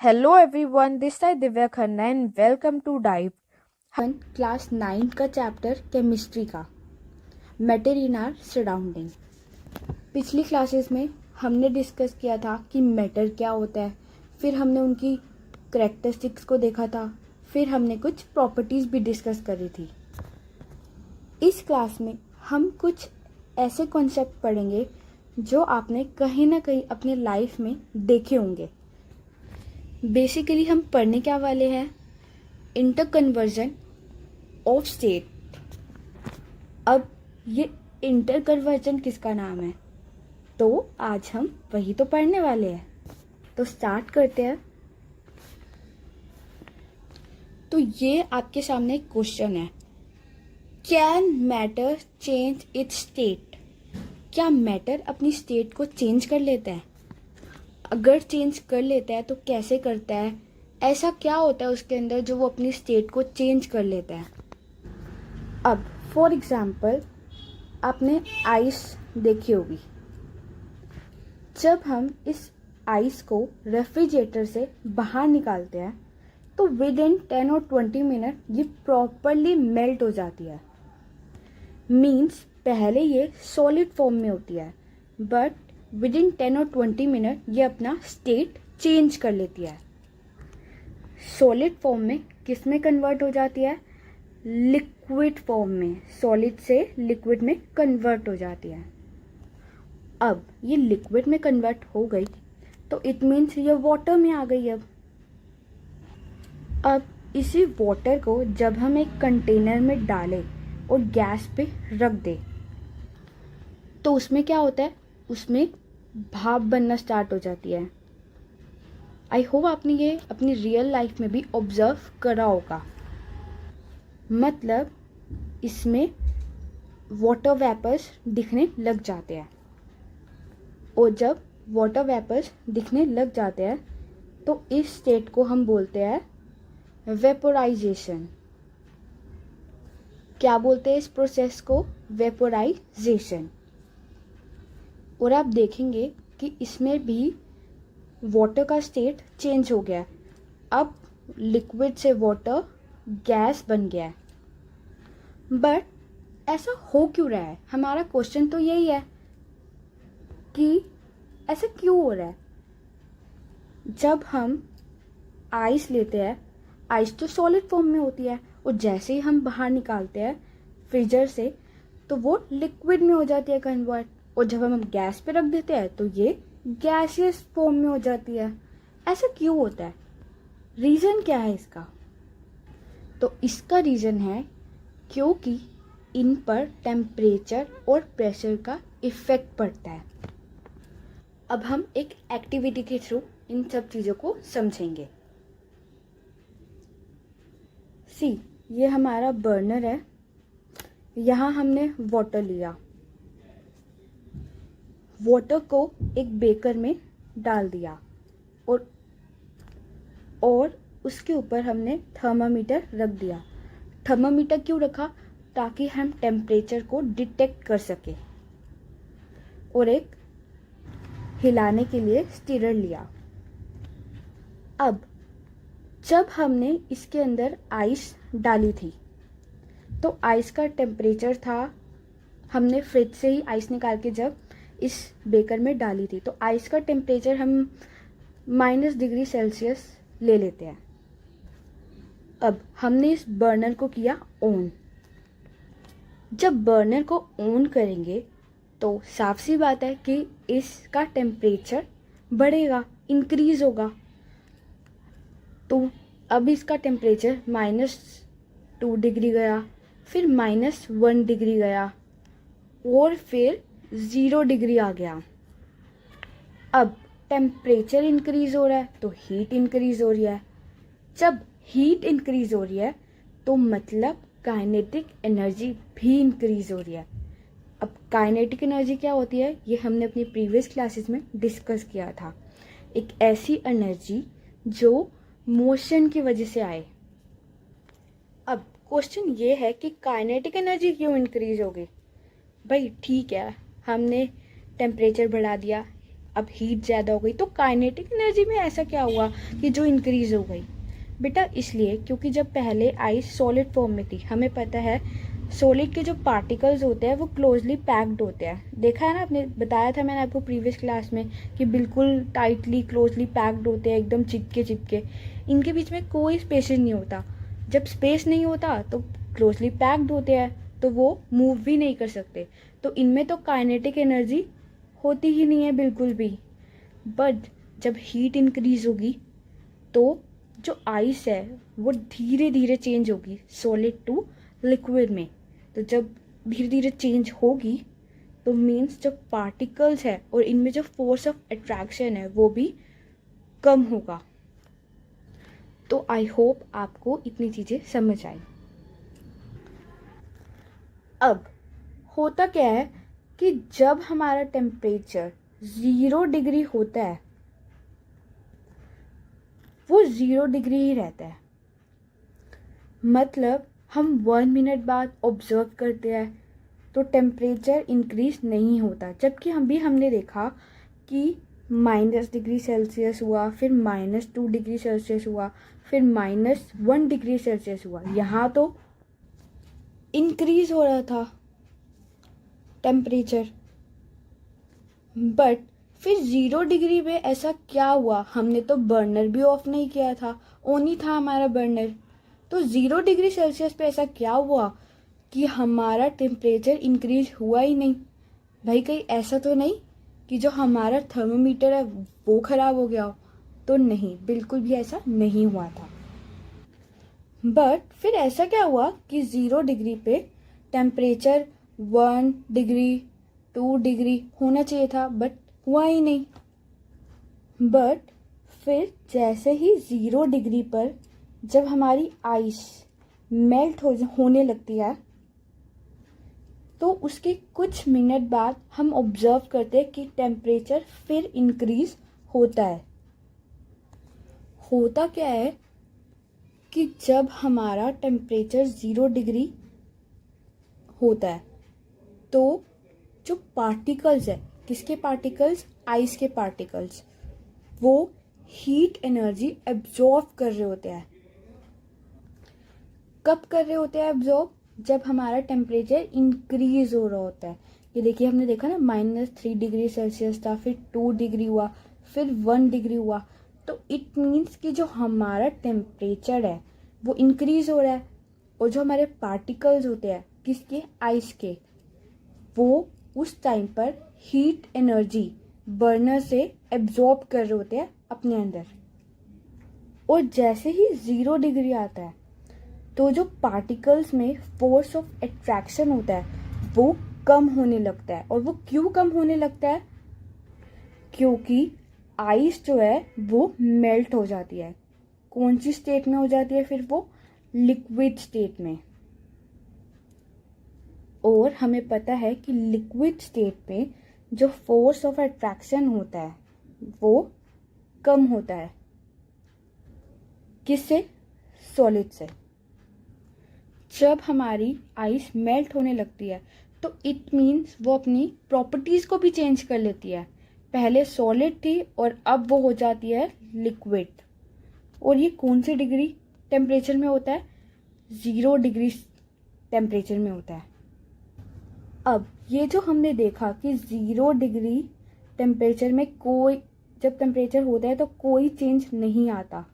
Hello everyone, this is Divya Khanna and welcome to Dive. हम class 9 का chapter chemistry का matter in are surrounding. पिछली classes में हमने डिस्कस किया था कि मैटर क्या होता है, फिर हमने उनकी करेक्टरिस्टिक्स को देखा था, फिर हमने कुछ प्रॉपर्टीज़ भी डिस्कस करी थी। इस क्लास में हम कुछ ऐसे कॉन्सेप्ट पढ़ेंगे जो आपने कहीं ना कहीं अपने लाइफ में देखे होंगे। बेसिकली हम पढ़ने क्या वाले हैं, इंटर कन्वर्जन ऑफ स्टेट। अब ये इंटर कन्वर्जन किसका नाम है, तो आज हम वही तो पढ़ने वाले हैं। तो स्टार्ट करते हैं। तो ये आपके सामने एक क्वेश्चन है, can matter change it's state? क्या मैटर अपनी स्टेट को चेंज कर लेता है? अगर चेंज कर लेता है तो कैसे करता है? ऐसा क्या होता है उसके अंदर जो वो अपनी स्टेट को चेंज कर लेता है? अब फॉर एग्जाम्पल आपने आइस देखी होगी। जब हम इस आइस को रेफ्रिजरेटर से बाहर निकालते हैं तो विद इन 10 और 20 मिनट ये प्रॉपरली मेल्ट हो जाती है। मीन्स पहले ये सॉलिड फॉर्म में होती है, बट विद इन 10 और 20 मिनट ये अपना स्टेट चेंज कर लेती है। सॉलिड फॉर्म में किस में कन्वर्ट हो जाती है? लिक्विड फॉर्म में, सॉलिड से लिक्विड में कन्वर्ट हो जाती है। अब ये लिक्विड में कन्वर्ट हो गई तो इट मीन्स ये वाटर में आ गई। अब इसी वाटर को जब हम एक कंटेनर में डालें और गैस पे रख दें तो उसमें क्या होता है, उसमें भाप बनना स्टार्ट हो जाती है। आई होप आपने ये अपनी रियल लाइफ में भी ऑब्जर्व करा होगा। मतलब इसमें वाटर वेपर्स दिखने लग जाते हैं, और जब वाटर वेपर्स दिखने लग जाते हैं तो इस स्टेट को हम बोलते हैं वेपोराइजेशन। क्या बोलते हैं इस प्रोसेस को? वेपोराइजेशन। और आप देखेंगे कि इसमें भी वाटर का स्टेट चेंज हो गया है। अब लिक्विड से वाटर गैस बन गया है। बट ऐसा हो क्यों रहा है? हमारा क्वेश्चन तो यही है कि ऐसा क्यों हो रहा है। जब हम आइस लेते हैं, आइस तो सॉलिड फॉर्म में होती है, और जैसे ही हम बाहर निकालते हैं फ्रीजर से तो वो लिक्विड में हो जाती है कन्वर्ट, और जब हम गैस पे रख देते हैं तो ये गैसियस फॉर्म में हो जाती है। ऐसा क्यों होता है? रीज़न क्या है इसका? तो इसका रीज़न है क्योंकि इन पर टेम्परेचर और प्रेशर का इफ़ेक्ट पड़ता है। अब हम एक एक्टिविटी के थ्रू इन सब चीज़ों को समझेंगे। सी, ये हमारा बर्नर है। यहाँ हमने वाटर लिया, वाटर को एक बेकर में डाल दिया, और उसके ऊपर हमने थर्मामीटर रख दिया। थर्मामीटर क्यों रखा? ताकि हम टेम्परेचर को डिटेक्ट कर सके। और एक हिलाने के लिए स्टीरर लिया। अब जब हमने इसके अंदर आइस डाली थी तो आइस का टेम्परेचर था, हमने फ्रिज से ही आइस निकाल के जब इस बेकर में डाली थी तो आइस का टेम्परेचर हम -डिग्री सेल्सियस ले लेते हैं। अब हमने इस बर्नर को किया ऑन। जब बर्नर को ऑन करेंगे तो साफ सी बात है कि इसका टेम्परेचर बढ़ेगा, इंक्रीज होगा। तो अब इसका टेम्परेचर -2 डिग्री गया, फिर -1 डिग्री गया, और फिर 0 डिग्री आ गया। अब टेम्परेचर इंक्रीज हो रहा है तो हीट इंक्रीज हो रही है। जब हीट इंक्रीज हो रही है तो मतलब काइनेटिक एनर्जी भी इंक्रीज हो रही है। अब काइनेटिक एनर्जी क्या होती है, ये हमने अपनी प्रीवियस क्लासेस में डिस्कस किया था। एक ऐसी एनर्जी जो मोशन की वजह से आए। अब क्वेश्चन ये है कि काइनेटिक एनर्जी क्यों इंक्रीज होगी? भाई ठीक है, हमने टेम्परेचर बढ़ा दिया, अब हीट ज़्यादा हो गई, तो काइनेटिक एनर्जी में ऐसा क्या हुआ कि जो इंक्रीज हो गई? बेटा इसलिए क्योंकि जब पहले आइस सॉलिड फॉर्म में थी, हमें पता है सॉलिड के जो पार्टिकल्स होते हैं वो क्लोजली पैक्ड होते हैं। देखा है ना, आपने बताया था मैंने आपको प्रीवियस क्लास में कि बिल्कुल टाइटली क्लोजली पैक्ड होते हैं, एकदम चिपके चिपके, इनके बीच में कोई स्पेसेस नहीं होता। जब स्पेस नहीं होता तो क्लोजली पैक्ड होते हैं, तो वो मूव भी नहीं कर सकते, तो इनमें तो काइनेटिक एनर्जी होती ही नहीं है बिल्कुल भी। बट जब हीट इंक्रीज होगी तो जो आइस है वो धीरे धीरे चेंज होगी सॉलिड टू लिक्विड में। तो जब धीरे धीरे चेंज होगी तो मीन्स जो पार्टिकल्स है और इनमें जो फोर्स ऑफ अट्रैक्शन है वो भी कम होगा। तो आई होप आपको इतनी चीज़ें समझ आई। अब होता क्या है कि जब हमारा टेम्परेचर 0 डिग्री होता है वो 0 डिग्री ही रहता है। मतलब हम 1 मिनट बाद ऑब्जर्व करते हैं तो टेम्परेचर इंक्रीज नहीं होता, जबकि हमने देखा कि -डिग्री सेल्सियस हुआ, फिर -2 डिग्री सेल्सियस हुआ, फिर -1 डिग्री सेल्सियस हुआ, यहाँ तो इंक्रीज हो रहा था टेम्परेचर। बट फिर 0 डिग्री में ऐसा क्या हुआ? हमने तो बर्नर भी ऑफ नहीं किया था, ऑन ही था हमारा बर्नर। तो 0 डिग्री सेल्सियस पे ऐसा क्या हुआ कि हमारा टेम्परेचर इंक्रीज हुआ ही नहीं? भाई कहीं ऐसा तो नहीं कि जो हमारा थर्मोमीटर है वो ख़राब हो गया हो? तो नहीं, बिल्कुल भी ऐसा नहीं हुआ था। बट फिर ऐसा क्या हुआ कि 0 डिग्री पे टेम्परेचर 1 डिग्री 2 डिग्री होना चाहिए था, बट हुआ ही नहीं। बट फिर जैसे ही 0 डिग्री पर जब हमारी आइस मेल्ट होने लगती है तो उसके कुछ मिनट बाद हम ऑब्जर्व करते हैं कि टेम्परेचर फिर इंक्रीज होता है। होता क्या है कि जब हमारा टेम्परेचर 0 डिग्री होता है तो जो पार्टिकल्स है, किसके पार्टिकल्स? आइस के पार्टिकल्स, वो हीट एनर्जी एब्जॉर्ब कर रहे होते हैं। कब कर रहे होते हैं एब्जॉर्ब? जब हमारा टेम्परेचर इंक्रीज हो रहा होता है। ये देखिए, हमने देखा ना, -3 डिग्री सेल्सियस था, फिर 2 डिग्री हुआ, फिर 1 डिग्री हुआ। तो इट मीन्स कि जो हमारा टेम्परेचर है वो इंक्रीज हो रहा है, और जो हमारे पार्टिकल्स होते हैं किसके? आइस के, वो उस टाइम पर हीट एनर्जी बर्नर से एब्जॉर्ब कर रहे होते हैं अपने अंदर। और जैसे ही 0 डिग्री आता है तो जो पार्टिकल्स में फोर्स ऑफ अट्रैक्शन होता है वो कम होने लगता है। और वो क्यों कम होने लगता है? क्योंकि आइस जो है वो मेल्ट हो जाती है। कौन सी स्टेट में हो जाती है? फिर वो लिक्विड स्टेट में। और हमें पता है कि लिक्विड स्टेट में जो फोर्स ऑफ अट्रैक्शन होता है वो कम होता है। किससे? सॉलिड से। जब हमारी आइस मेल्ट होने लगती है तो इट मीन्स वो अपनी प्रॉपर्टीज़ को भी चेंज कर लेती है। पहले सॉलिड थी और अब वो हो जाती है लिक्विड। और ये कौन सी डिग्री टेम्परेचर में होता है? 0 डिग्री टेम्परेचर में होता है। अब ये जो हमने देखा कि 0 डिग्री टेम्परेचर में कोई, जब टेम्परेचर होता है तो कोई चेंज नहीं आता।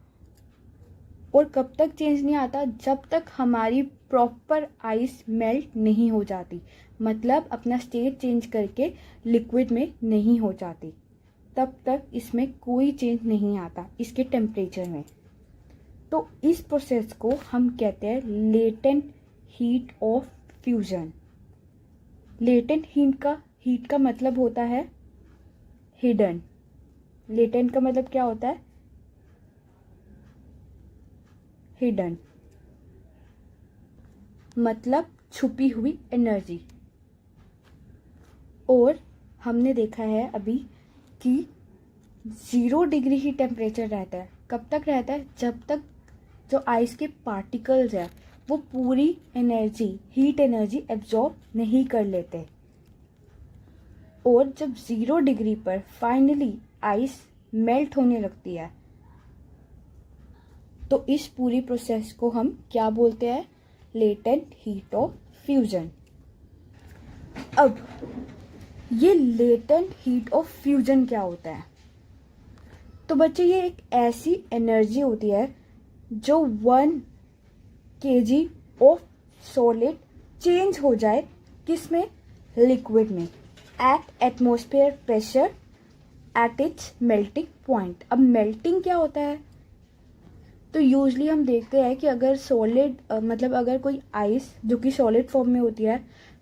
और कब तक चेंज नहीं आता? जब तक हमारी प्रॉपर आइस मेल्ट नहीं हो जाती, मतलब अपना स्टेट चेंज करके लिक्विड में नहीं हो जाती, तब तक इसमें कोई चेंज नहीं आता इसके टेम्परेचर में। तो इस प्रोसेस को हम कहते हैं latent heat of fusion. Latent heat का मतलब होता है हिडन। लेटेंट का मतलब क्या होता है? हिडन, मतलब छुपी हुई एनर्जी। और हमने देखा है अभी कि 0 डिग्री ही टेम्परेचर रहता है। कब तक रहता है? जब तक जो आइस के पार्टिकल्स है वो पूरी एनर्जी, हीट एनर्जी एब्जॉर्ब नहीं कर लेते। और जब 0 डिग्री पर फाइनली आइस मेल्ट होने लगती है तो इस पूरी प्रोसेस को हम क्या बोलते हैं? Latent heat of fusion. अब ये लेटेंट हीट ऑफ फ्यूजन क्या होता है? तो बच्चे ये एक ऐसी एनर्जी होती है जो 1 kg ऑफ सॉलिड चेंज हो जाए किसमें? लिक्विड में, at atmosphere pressure at its melting point. अब मेल्टिंग क्या होता है? तो यूजली हम देखते हैं कि अगर सॉलिड मतलब अगर कोई आइस जो कि सॉलिड फॉर्म में होती है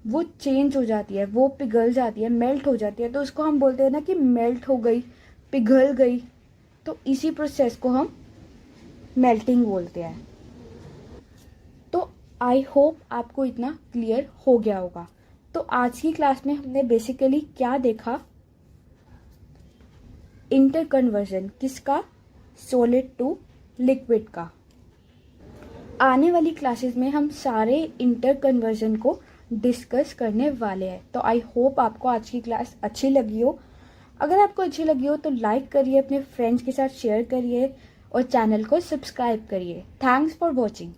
वो चेंज हो जाती है, वो पिघल जाती है, मेल्ट हो जाती है, तो उसको हम बोलते हैं ना कि मेल्ट हो गई, पिघल गई। तो इसी प्रोसेस को हम मेल्टिंग बोलते हैं। तो आई होप आपको इतना क्लियर हो गया होगा। तो आज की क्लास में हमने बेसिकली क्या देखा? इंटर कन्वर्जन किसका? सॉलिड टू लिक्विड का। आने वाली क्लासेस में हम सारे इंटर कन्वर्जन को डिस्कस करने वाले हैं। तो आई होप आपको आज की क्लास अच्छी लगी हो। अगर आपको अच्छी लगी हो तो लाइक करिए, अपने फ्रेंड्स के साथ शेयर करिए और चैनल को सब्सक्राइब करिए। Thanks for watching.